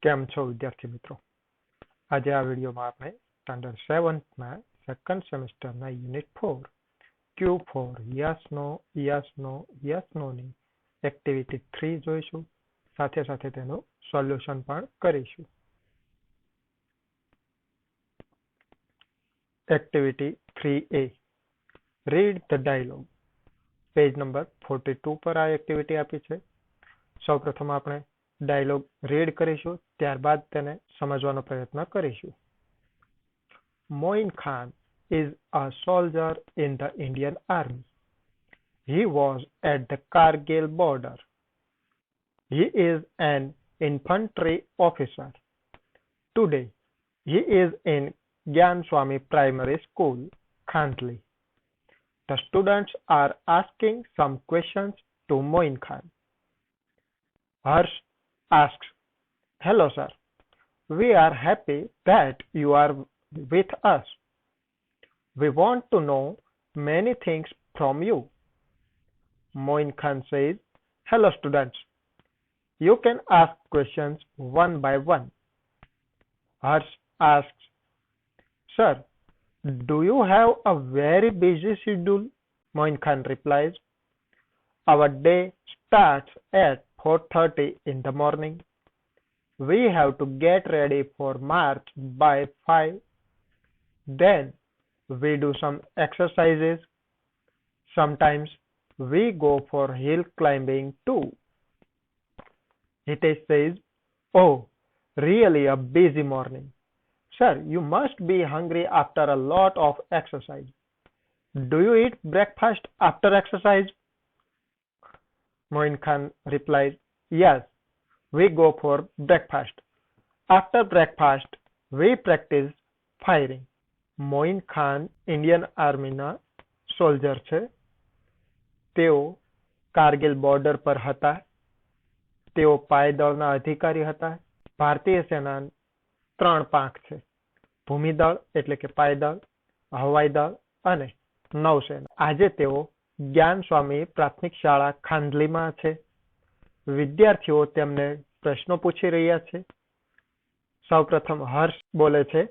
કેમ છો વિદ્યાર્થી મિત્રો? આજે આ વિડીયોમાં આપણે સ્ટાન્ડર્ડ 7ના સેકન્ડ સેમેસ્ટરના યુનિટ 4 Q4 યસ નો ની એક્ટિવિટી 3 જોઈશું. સાથે સાથે તેનું સોલ્યુશન પણ કરીશું. Activity 3A, read the dialogue. Page number 42 પર આ એક્ટિવિટી આપી છે. સૌપ્રથમ આપણે ડાયલોગ રીડ કરીશું, ત્યારબાદ તેને સમજવાનો પ્રયત્ન કરીશું. Moin Khan is a soldier in the Indian Army. He was at the Kargil border. He is an infantry officer. Today, he is in Gyan Swami Primary School, Khandli. The students are asking some questions to Moin Khan. Harsh asks, "Hello, sir. We are happy that you are with us. We want to know many things from you." Moin Khan says, "Hello, students. You can ask questions one by one." Harsh asks, "Sir, do you have a very busy schedule?" Moin Khan replies, "Our day starts at 4:30 in the morning. We have to get ready for march by 5. Then we do some exercises. Sometimes we go for hill climbing too." Hitesh says, "Oh, really a busy morning. Sir, you must be hungry after a lot of exercise. Do you eat breakfast after exercise?" Moin Khan replies, "Yes, we go for breakfast. After breakfast, we practice firing." Moin Khan Indian આર્મીના soldier છે. તેઓ Kargil border પર હતા. તેઓ પાયદળના અધિકારી હતા. ભારતીય સેના 3 પાંખ છે: ભૂમિદળ એટલે કે પાયદળ, હવાઈ દળ અને નૌસેના. આજે તેઓ જ્ઞાન સ્વામી પ્રાથમિક શાળા ખાંડલીમાં છે. વિદ્યાર્થીઓ તેમને પ્રશ્નો પૂછી રહ્યા છે. સૌપ્રથમ હર્ષ બોલે છે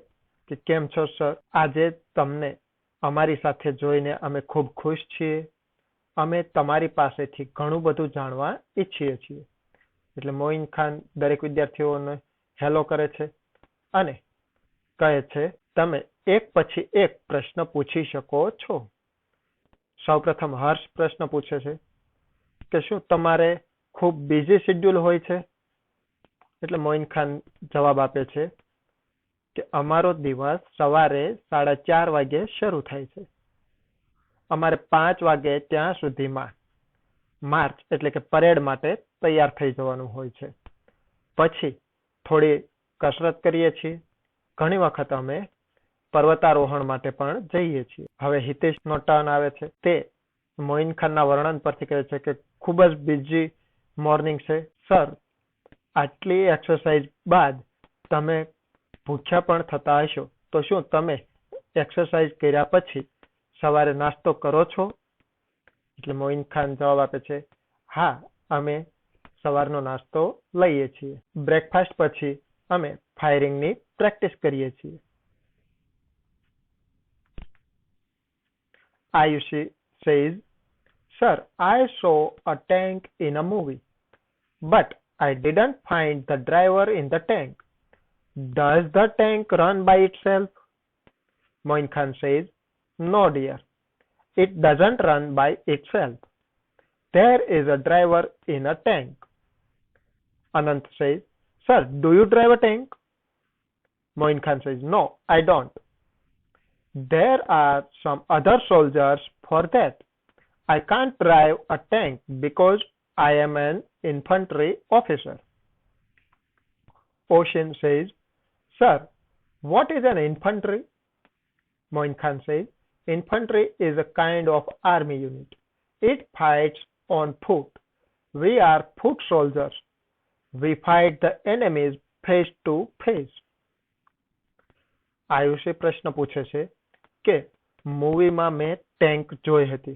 કે કેમ છો સર? આજે તમને અમારી સાથે જોઈને અમે ખૂબ ખુશ છીએ. અમે તમારી પાસેથી ઘણું બધું જાણવા ઈચ્છીએ છીએ. એટલે મોઇન ખાન દરેક વિદ્યાર્થીઓને હેલો કરે છે અને કહે છે તમે એક પછી એક પ્રશ્ન પૂછી શકો છો. સૌપ્રથમ હર્ષ પ્રશ્ન પૂછે છે કે શું તમારે ખૂબ બિઝી શેડ્યુલ હોય છે? એટલે મોઇન ખાન જવાબ આપે છે કે અમારો દિવસ સવારે 4:30 વાગે શરૂ થાય છે. અમારે 5 વાગે ત્યાં સુધીમાં માર્ચ એટલે કે પરેડ માટે તૈયાર થઈ જવાનું હોય છે. પછી થોડી કસરત કરીએ છીએ. ઘણી વખત અમે પર્વતારોહણ માટે પણ જઈએ છીએ. હવે હિતેશનો ટર્ન આવે છે. તે મોઇન ખાનના વર્ણન પરથી કહે છે કે ખૂબ જ બિઝી મોર્નિંગ છે સર. આટલી એક્સરસાઇઝ બાદ તમે ભૂખ્યા પણ થતા હશો, તો શું તમે એક્સરસાઇઝ કર્યા પછી સવારે નાસ્તો કરો છો? એટલે મોઇન ખાન જવાબ આપે છે, હા, અમે સવારનો નાસ્તો લઈએ છીએ. બ્રેકફાસ્ટ પછી અમે ફાયરિંગની પ્રેક્ટિસ કરીએ છીએ. Ayushi says, "Sir, I saw a tank in a movie, but I didn't find the driver in the tank. Does the tank run by itself?" Moin Khan says, "No dear, it doesn't run by itself. There is a driver in a tank." Anant says, "Sir, do you drive a tank?" Moin Khan says, "No, I don't. There are some other soldiers for that. I can't drive a tank because I am an infantry officer." Oshin says, "Sir, what is an infantry?" Moin Khan says, "Infantry is a kind of army unit. It fights on foot. We are foot soldiers. We fight the enemies face to face." આયુષે પ્રશ્ન પૂછે છે કે મૂવીમાં મેં tank જોઈ હતી,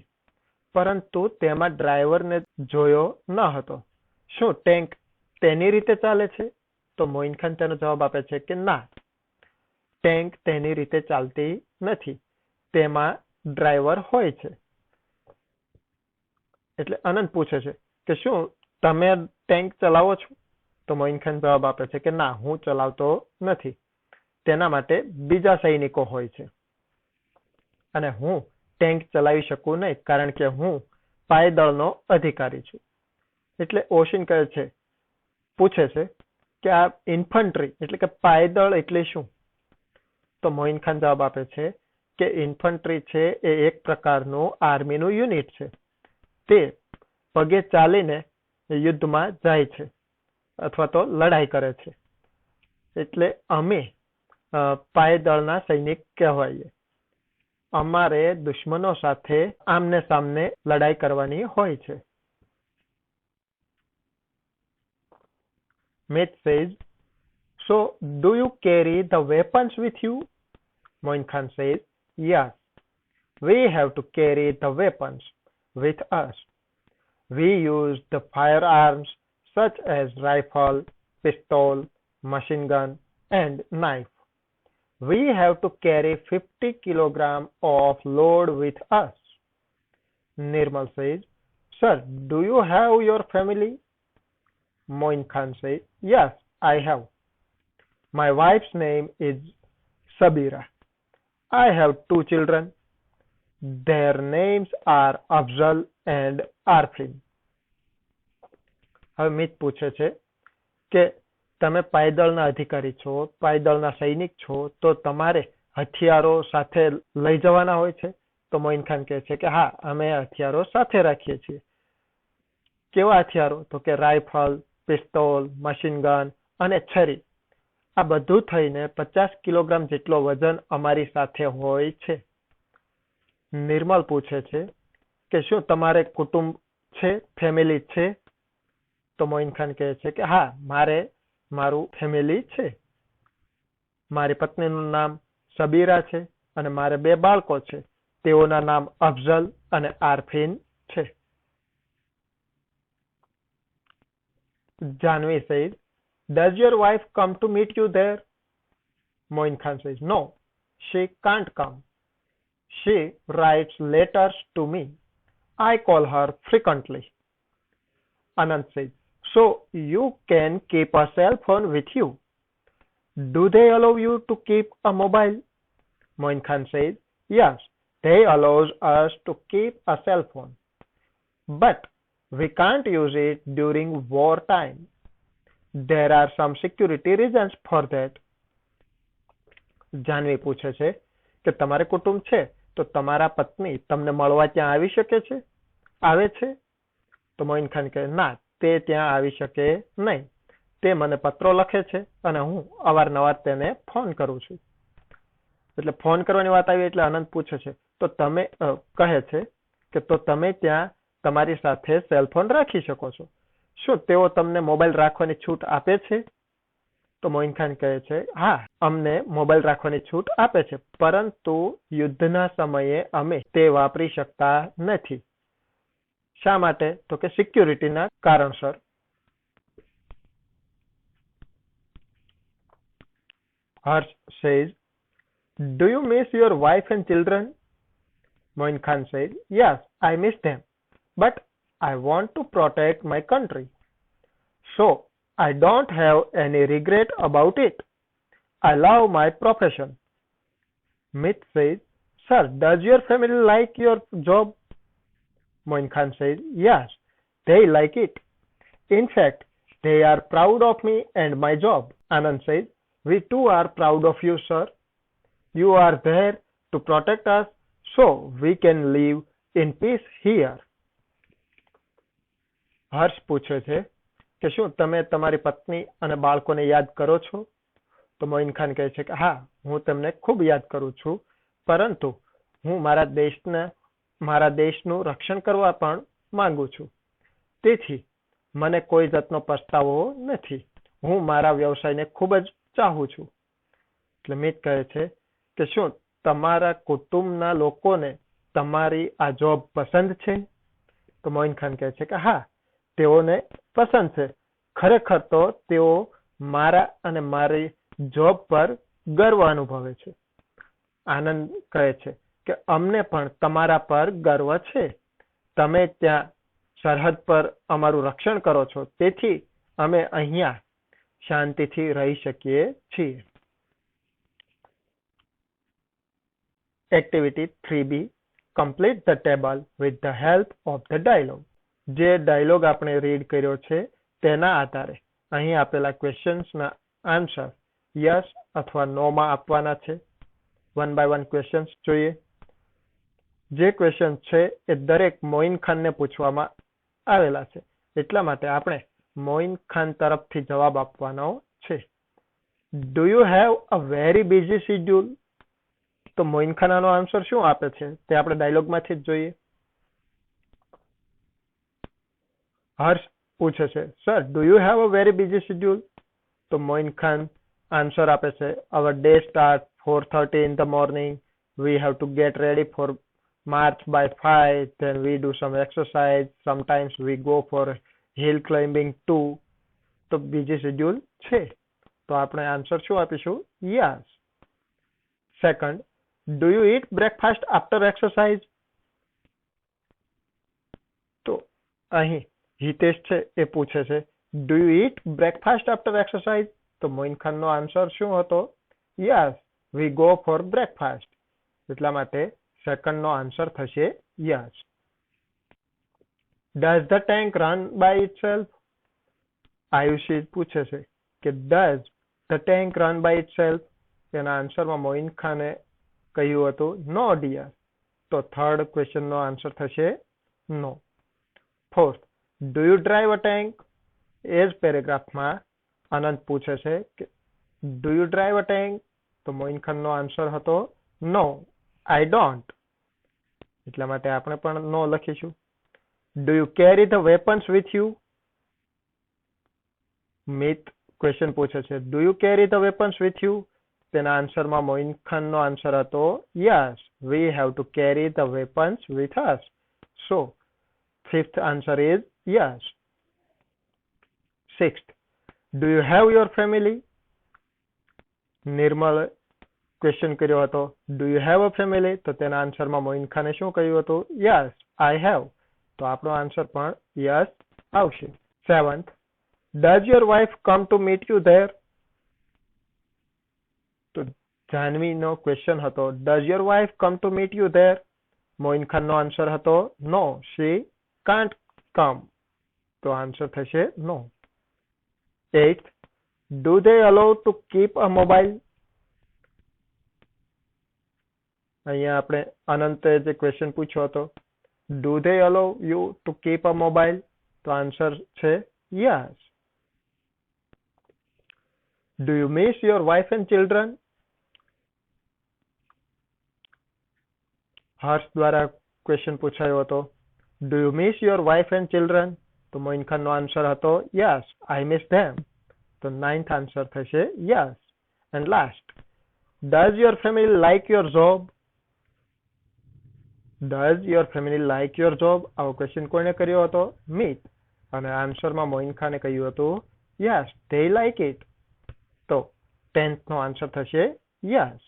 પરંતુ તેમાં ડ્રાઈવરને જોયો ન હતો. શું ટેન્ક તેની રીતે ચાલે છે? તો મોઇન ખાન તેનો જવાબ આપે છે કે ના, ટેન્ક તેની રીતે ચાલતી નથી, તેમાં ડ્રાઈવર હોય છે. એટલે અનંત પૂછે છે કે શું તમે ટેન્ક ચલાવો છો? તો મોઇન ખાન જવાબ આપે છે કે ના, હું ચલાવતો નથી, તેના માટે બીજા સૈનિકો હોય છે અને હું ટેન્ક ચલાવી શકું નહીં કારણ કે હું પાયદળનો અધિકારી છું. એટલે ઓશિન કહે છે, પૂછે છે કે આ ઇન્ફન્ટ્રી એટલે કે પાયદળ એટલે શું? તો મોઇન ખાન જવાબ આપે છે કે ઇન્ફન્ટ્રી છે એ એક પ્રકારનું આર્મીનું યુનિટ છે. તે પગે ચાલીને યુદ્ધમાં જાય છે અથવા તો લડાઈ કરે છે. એટલે અમે પાયદળના સૈનિક કહેવાઈએ. અમારે દુશ્મનો સાથે આમને સામને લડાઈ કરવાની હોય છે. Myth says, so do you carry the weapons with you? Moin Khan says, yes, we have to carry the weapons with us. We use the firearms such as rifle, pistol, machine gun and knife. We have to carry 50 kilogram of load with us. Nirmal says, sir, do you have your family? Moin Khan says, yes, I have. My wife's name is Sabira. I have 2 children. Their names are Afzal and Arfin. હવે મિત પૂછે છે કે તમે પાયદળના અધિકારી છો, પાયદળના સૈનિક છો, તો તમારે હથિયારો સાથે લઈ જવાના હોય છે? તો મોઇન ખાન કહે છે કે હા, અમે હથિયારો સાથે રાખીએ છીએ. કેવા હથિયારો? તો કે રાઇફલ, પિસ્તોલ, મશીન ગન અને છરી. આ બધું થઈને 50 કિલોગ્રામ જેટલો વજન અમારી સાથે હોય છે. નિર્મલ પૂછે છે કે શું તમારે કુટુંબ છે, ફેમિલી છે? તો મોઇન ખાન કહે છે કે હા, મારું ફેમિલી છે. મારી પત્નીનું નામ સબીરા છે અને મારે 2 બાળકો છે. તેઓના નામ અફઝલ અને આરફીન છે. Janvi says, does your wife come to meet you there? Moin Khan says, no, she can't come. She writes letters to me. I call her frequently. Anand says, so you can keep a cell phone with you. Do they allow you to keep a mobile? Moin Khan says, yes, they allows us to keep a cell phone. But we can't use it during war time. There are some security reasons for that. Janvi પૂછે છે કે તમારે કુટુંબ છે તો તમારા પત્ની તમને મળવા ત્યાં આવી શકે છે? આવે છે? તો મોઇન ખાન કહે ના, તે ત્યાં આવી શકે નહીં. તે મને પત્રો લખે છે અને હું અવારનવાર તેને ફોન કરું છું. એટલે ફોન કરવાની વાત આવી એટલે આનંદ પૂછે છે તો તમે કહે છે કે તો તમે ત્યાં તમારી સાથે સેલ ફોન રાખી શકો છો. શું તેઓ તમને મોબાઈલ રાખવાની છૂટ આપે છે? તો મોઇન ખાન કહે છે હા, અમને મોબાઈલ રાખવાની છૂટ આપે છે, પરંતુ યુદ્ધના સમયે અમે તે વાપરી શકતા નથી. શા માટે? તો કે સિક્યુરિટીના કારણસર. Harsh says, do you miss your wife and children? Moin Khan says, yes, I miss them, but I want to protect my country. So I don't have any regret about it. I love my profession. Myth says, sir, does your family like your job? Moin Khan says, yes, they like it. In fact, they are proud of me and my job. Anand says, we too are proud of you, sir. You are there to protect us so we can live in peace here. હર્ષ પૂછે છે કે શું તમે તમારી પત્ની અને બાળકોને યાદ કરો છો? તો મોઇન ખાન કહે છે કે હા, હું તેમને ખૂબ યાદ કરું છું, પરંતુ હું મારા દેશનું રક્ષણ કરવા પણ માંગુ છું. તેથી મને કોઈ જાતનો પસ્તાવો નથી. હું મારા વ્યવસાયને ખૂબ જ ચાહું છું. એટલે મિત કહે છે કે શું તમારા કુટુંબના લોકોને તમારી આ જોબ પસંદ છે? તો મોઇન ખાન કહે છે કે હા, તેઓને પસંદ છે. ખરેખર તો તેઓ મારા અને મારી જોબ પર ગર્વ અનુભવે છે. આનંદ કહે છે કે અમને પણ તમારા પર ગર્વ છે. તમે ત્યાં સરહદ પર અમારું રક્ષણ કરો છો, તેથી અમે અહીંયા શાંતિથી રહી શકીએ છીએ. Activity 3B. Complete the table with the help of the dialogue. જે ડાયલોગ આપણે રીડ કર્યો છે તેના આધારે અહીં આપેલા ક્વેશ્ચન્સના આન્સર યસ અથવા નો માં આપવાના છે. વન બાય વન ક્વેશ્ચન્સ જોઈએ. જે ક્વેશ્ચન છે એ દરેક મોઇન ખાનને પૂછવામાં આવેલા છે, એટલા માટે આપણે મોઇન ખાન તરફથી જવાબ આપવાનો છે. Do you have a very busy schedule? તો મોઇન ખાન આનો આન્સર શું આપે છે તે આપણે ડાયલોગમાંથી જ જોઈએ. હર્ષ પૂછે છે, sir do you have a very busy schedule? તો મોઇન ખાન આન્સર આપે છે, અવર day start 4:30 in the morning. We have to get ready for march by 5. Then we do some exercise. Sometimes we go for hill climbing too. તો બીજી schedule છે. તો આપણે answer શું આપીશું? Yes. Second, do you eat breakfast after exercise? તો અહીં હિતેશ છે એ પૂછે છે, do you eat breakfast after exercise? તો મોઇન ખાનનો આન્સર શું હતો? Yes, we go for breakfast. એટલા માટે સેકન્ડનો આન્સર થશે yes. Does the tank run by itself? Ayushi પૂછે છે કે does the tank run by itself? તેના આન્સરમાં મોઇન ખાને કહ્યું હતું નો ડિયર. તો થર્ડ ક્વેશ્ચનનો આન્સર થશે no. Fourth, do you drive a tank? એ જ પેરેગ્રાફમાં આનંદ પૂછે છે કે do you drive a tank? તો મોઇન ખાનનો આન્સર હતો નો, આઈ ડોન્ટ. એટલા માટે આપણે પણ નો લખીશું. Do you carry the weapons with you? Mit question પૂછે છે, do you carry the weapons with you? તેના આન્સરમાં મોઇન ખાનનો આન્સર હતો yes, we have to carry the weapons with us. So fifth answer is yes. Sixth, do you have your family? Nirmal question કર્યો હતો, do you have a family? તો તેના આન્સરમાં મોઇન ખાને શું કહ્યું હતું? Yes, I have. તો આપણો આન્સર પણ યસ આવશે. Seventh, does your wife come to meet you there? તો જાનવીનો ક્વેશ્ચન હતો, does your wife come to meet you there? Moin ખાનનો આન્સર હતો નો, શી કાન્ટ કમ. તો આન્સર થશે no. Eighth, do they allow to keep a mobile? અહીંયા આપણે અનંતે જે ક્વેશ્ચન પૂછ્યો હતો, do they allow you to keep a mobile? તો આન્સર છે yes. Do you miss your wife and children? હર્ષ દ્વારા ક્વેશ્ચન પૂછાયો હતો, do you miss your wife and children? તો મોઇન ખાનનો આન્સર હતો યસ, આઈ મિસ ધેમ. તો નાઇન્થ આન્સર થશે yes. And last, does your family like your job? Does your family like your job? આવો question કોને કર્યો હતો? મિત. અને આન્સરમાં મોઇન ખાને કહ્યું હતું યસ, ધે લાઇક ઇટ. તો 10th નો આન્સર થશે યસ.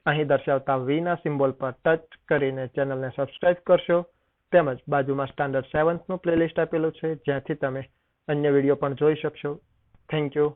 અહીં દર્શાવતા વી ના સિમ્બોલ પર ટચ કરીને ચેનલને સબસ્ક્રાઇબ કરશો. તેમજ બાજુમાં સ્ટાન્ડર્ડ 7th નું પ્લેલિસ્ટ આપેલું છે, જ્યાંથી તમે અન્ય વિડીયો પણ જોઈ શકશો. Thank you.